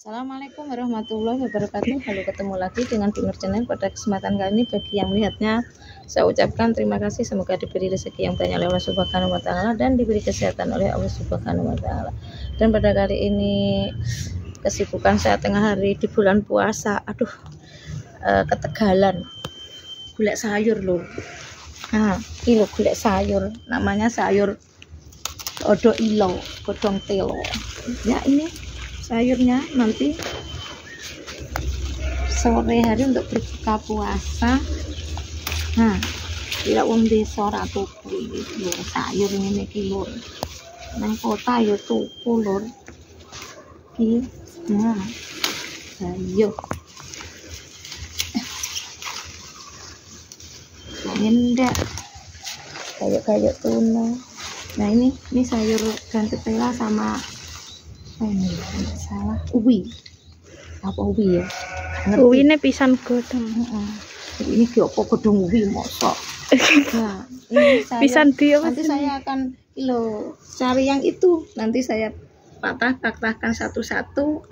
Assalamualaikum warahmatullahi wabarakatuh. Halo, ketemu lagi dengan Binur Channel. Pada kesempatan kali ini, bagi yang melihatnya, saya ucapkan terima kasih. Semoga diberi rezeki yang banyak oleh Allah Subhanahu wa Ta'ala dan diberi kesehatan oleh Allah Subhanahu wa Ta'ala. Dan pada kali ini, kesibukan saya tengah hari di bulan puasa. Ketegalan, gulai sayur loh. Nah, ini loh gulai sayur, namanya sayur odo ilo, godong telo. Ya, ini sayurnya nanti sore hari untuk berbuka puasa. Nah, bila wong desa ora tuku iki sayur ngene iki lur. Nang kota ya tuku lur. Iki. Nah. Ayo. Ngendak. Kayak tuna. Nah, ini sayur gantepela sama ini tidak salah uwi ya, uwi ini pisang godong. Ini apa godong uwi mosok. Nah, ini pisan dia nanti saya akan cari yang itu, nanti saya patahkan satu-satu.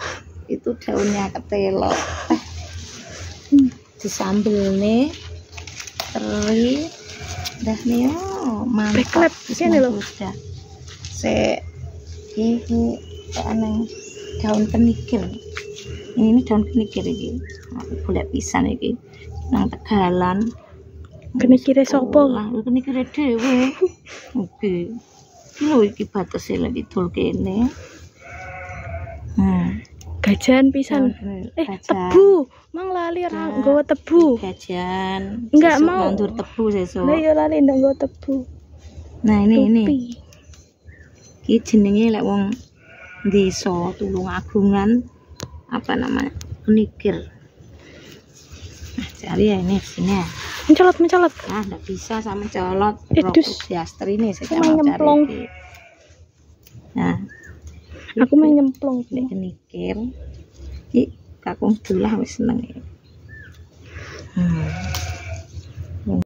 Itu daunnya ketelo disambel nih teri dah nih. Mantap ini loh. Ini aneh daun kenikir. Ini daun kenikir iki. Golek pisan iki. Nang Tegalan. Kenikire sapa? Lah, kenikire dhewe. Oke. Iki lho iki batese lek didol kene. Gajan pisan. Tebu. Mang lali ora nggawa tebu. Gajan. Enggak mau nandur tebu sesuk. Lah ya lali ndak nggawa tebu. Nah, ini. Iki jenenge lek wong desa Tulungagungan apa namanya kenikir. Nah, cari ya ini sini ya. Mencolot. Nah, enggak bisa sama mencolot. Diaster ini saya mau cari. Nah, aku main nyemplung nek kenikir. Iki kakung dolah wis seneng.